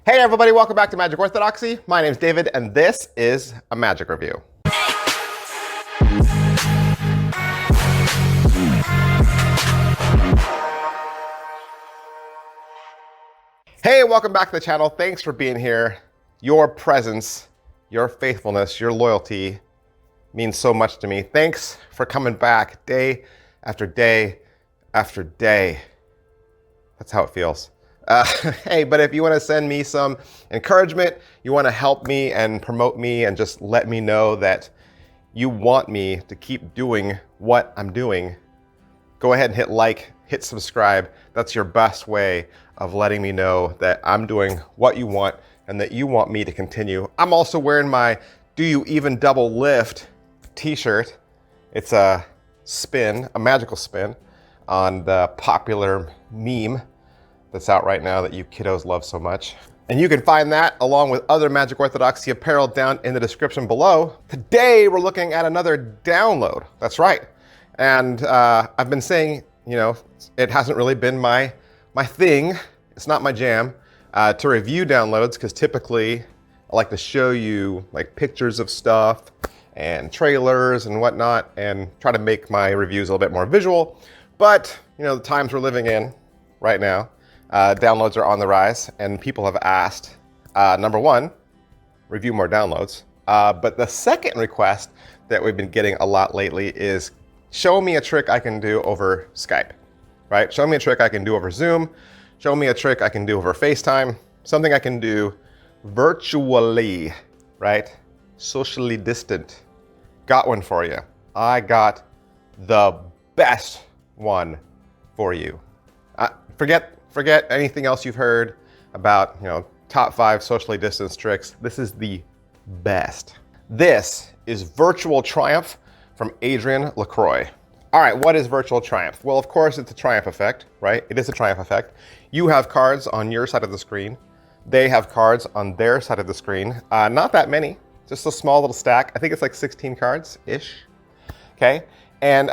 Hey everybody, welcome back to Magic Orthodoxy. My name's David and this is a magic review. Hey, welcome back to the channel. Thanks for being here. Your presence, your faithfulness, your loyalty means so much to me. Thanks for coming back day after day after day. That's how it feels. Hey, but if you want to send me some encouragement, you want to help me and promote me and just let me know that you want me to keep doing what I'm doing, go ahead and hit like, hit subscribe. That's your best way of letting me know that I'm doing what you want and that you want me to continue. I'm also wearing my Do You Even Double Lift t-shirt. It's a spin, a magical spin on the popular meme that's out right now that you kiddos love so much. And you can find that along with other Magic Orthodoxy apparel down in the description below. Today, we're looking at another download. That's right. And I've been saying, you know, it hasn't really been my thing. It's not my jam to review downloads because typically I like to show you like pictures of stuff and trailers and whatnot and try to make my reviews a little bit more visual. But, you know, the times we're living in right now, downloads are on the rise, and people have asked, number one, review more downloads. But the second request that we've been getting a lot lately is show me a trick I can do over Skype, right? Show me a trick I can do over Zoom. Show me a trick I can do over FaceTime. Something I can do virtually, right? Socially distant. Got one for you. I got the best one for you. Forget anything else you've heard about, you know, top 5 socially distanced tricks. This is the best. This is Virtual Triumph from Adrian Lacroix. All right, what is Virtual Triumph? Well, of course, it's a triumph effect, right? It is a triumph effect. You have cards on your side of the screen. They have cards on their side of the screen. Not that many, just a small little stack. I think it's like 16 cards-ish, okay? And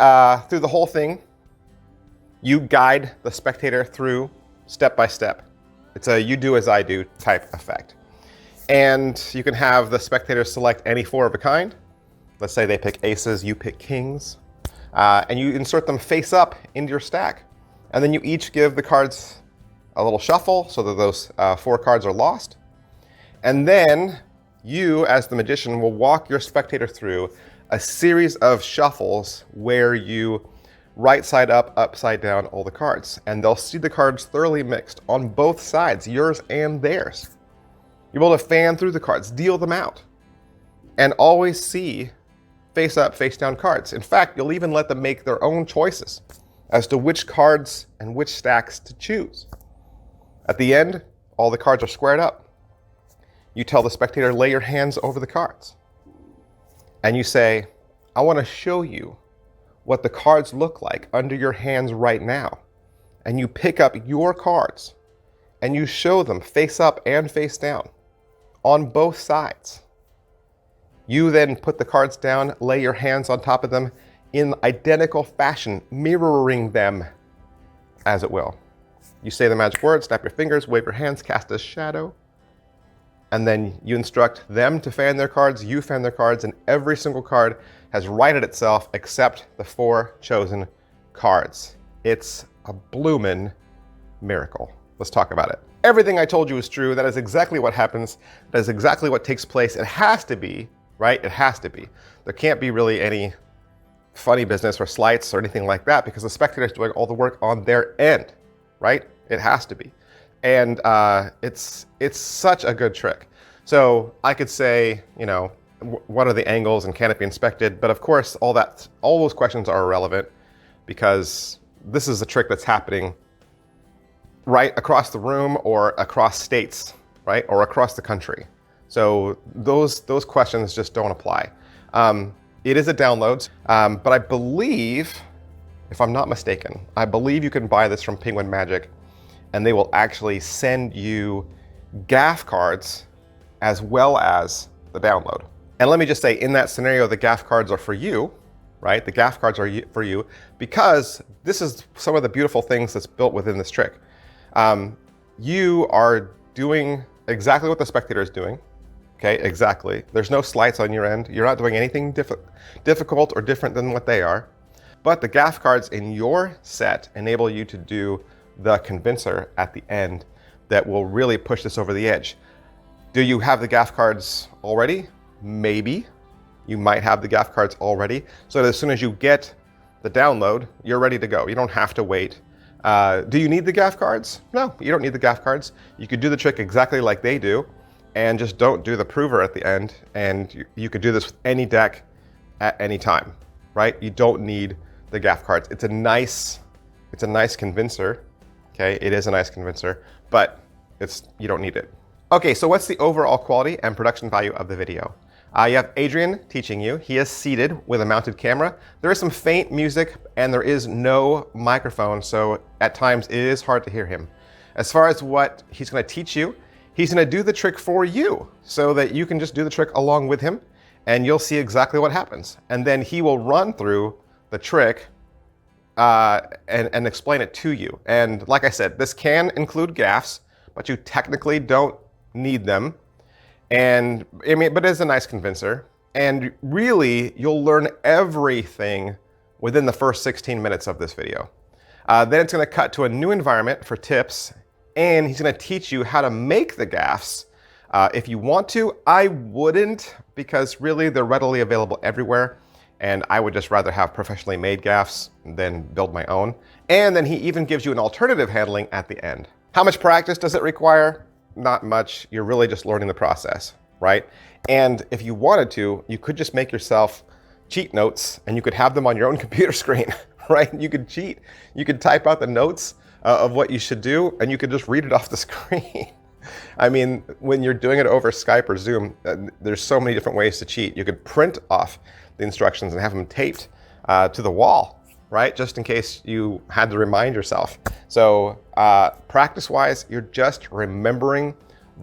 through the whole thing, you guide the spectator through step by step. It's a you do as I do type effect. And you can have the spectator select any 4 of a kind. Let's say they pick aces, you pick kings. And you insert them face up into your stack. And then you each give the cards a little shuffle so that those 4 cards are lost. And then you, as the magician, will walk your spectator through a series of shuffles where you right side up, upside down all the cards. And they'll see the cards thoroughly mixed on both sides, yours and theirs. You're able to fan through the cards, deal them out, and always see face up, face down cards. In fact, you'll even let them make their own choices as to which cards and which stacks to choose. At the end, all the cards are squared up. You tell the spectator, lay your hands over the cards. And you say, I want to show you what the cards look like under your hands right now. And you pick up your cards and you show them face up and face down on both sides. You then put the cards down, lay your hands on top of them in identical fashion, mirroring them as it will. You say the magic word, snap your fingers, wave your hands, cast a shadow, and then you instruct them to fan their cards, you fan their cards, and every single card has righted itself except the 4 chosen cards. It's a bloomin' miracle. Let's talk about it. Everything I told you is true. That is exactly what happens. That is exactly what takes place. It has to be, right? It has to be. There can't be really any funny business or slights or anything like that because the spectator is doing all the work on their end, right? It has to be. And it's such a good trick. So I could say, you know, what are the angles and can it be inspected? But of course, all those questions are irrelevant because this is a trick that's happening right across the room or across states, right? Or across the country. So those questions just don't apply. It is a download, but I believe, if I'm not mistaken, I believe you can buy this from Penguin Magic and they will actually send you gaff cards as well as the download. And let me just say, in that scenario, the gaff cards are for you, right? The gaff cards are for you because this is some of the beautiful things that's built within this trick. You are doing exactly what the spectator is doing. Okay, exactly. There's no sleights on your end. You're not doing anything difficult or different than what they are. But the gaff cards in your set enable you to do the convincer at the end that will really push this over the edge. Do you have the gaff cards already? Maybe. You might have the gaff cards already. So that as soon as you get the download, you're ready to go. You don't have to wait. Do you need the gaff cards? No, you don't need the gaff cards. You could do the trick exactly like they do, and just don't do the prover at the end. And you could do this with any deck at any time, right? You don't need the gaff cards. It's a nice convincer. Okay, it is a nice convincer, but you don't need it. Okay, so what's the overall quality and production value of the video? You have Adrian teaching you. He is seated with a mounted camera. There is some faint music and there is no microphone, so at times it is hard to hear him. As far as what he's going to teach you, he's going to do the trick for you so that you can just do the trick along with him and you'll see exactly what happens. And then he will run through the trick and explain it to you. And like I said, this can include gaffs, but you technically don't need them. And I mean, but it is a nice convincer. And really, you'll learn everything within the first 16 minutes of this video. Then it's going to cut to a new environment for tips, and he's going to teach you how to make the gaffs. If you want to, I wouldn't, because really they're readily available everywhere. And I would just rather have professionally made gaffs than build my own. And then he even gives you an alternative handling at the end. How much practice does it require? Not much. You're really just learning the process, right? And if you wanted to, you could just make yourself cheat notes and you could have them on your own computer screen, right? You could cheat. You could type out the notes of what you should do and you could just read it off the screen. I mean, when you're doing it over Skype or Zoom, there's so many different ways to cheat. You could print off the instructions and have them taped to the wall, right? Just in case you had to remind yourself. So practice-wise, you're just remembering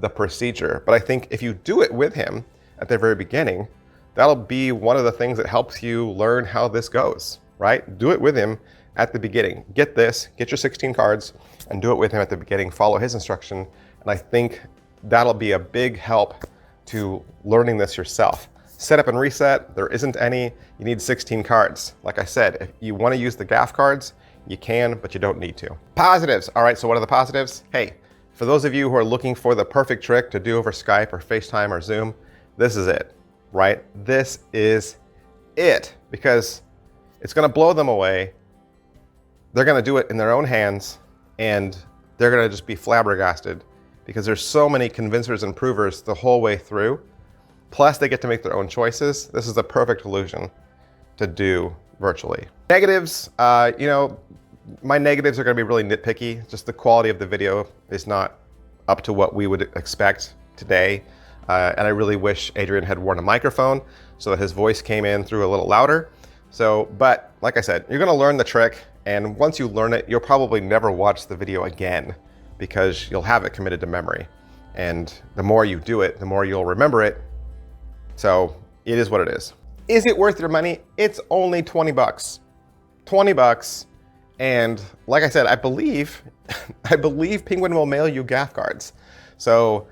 the procedure. But I think if you do it with him at the very beginning, that'll be one of the things that helps you learn how this goes, right? Do it with him at the beginning. Get your 16 cards and do it with him at the beginning. Follow his instruction. And I think that'll be a big help to learning this yourself. Setup and reset, there isn't any. You need 16 cards. Like I said, if you want to use the gaff cards, you can, but you don't need to. Positives. All right, so what are the positives? Hey, for those of you who are looking for the perfect trick to do over Skype or FaceTime or Zoom, this is it, right? This is it, because it's going to blow them away. They're going to do it in their own hands, and they're going to just be flabbergasted because there's so many convincers and provers the whole way through. Plus, they get to make their own choices. This is the perfect illusion to do virtually. Negatives, my negatives are going to be really nitpicky. Just the quality of the video is not up to what we would expect today. And I really wish Adrian had worn a microphone so that his voice came in through a little louder. But like I said, you're going to learn the trick. And once you learn it, you'll probably never watch the video again because you'll have it committed to memory. And the more you do it, the more you'll remember it. So it is what it is. Is it worth your money? It's only 20 bucks. 20 bucks. And like I said, I believe Penguin will mail you gaff cards. So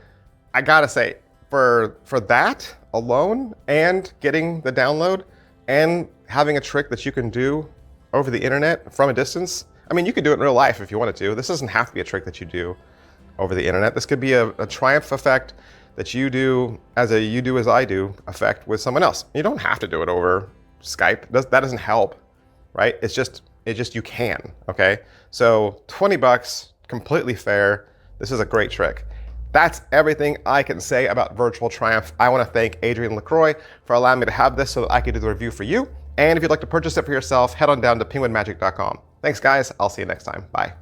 I gotta say, for that alone and getting the download and having a trick that you can do over the internet from a distance, I mean, you could do it in real life if you wanted to. This doesn't have to be a trick that you do over the internet. This could be a triumph effect that you do as a you do as I do effect with someone else. You don't have to do it over Skype. That doesn't help, right? It's just you can, okay? So 20 bucks, completely fair. This is a great trick. That's everything I can say about Virtual Triumph. I want to thank Adrian Lacroix for allowing me to have this so that I could do the review for you. And if you'd like to purchase it for yourself, head on down to penguinmagic.com. Thanks, guys. I'll see you next time. Bye.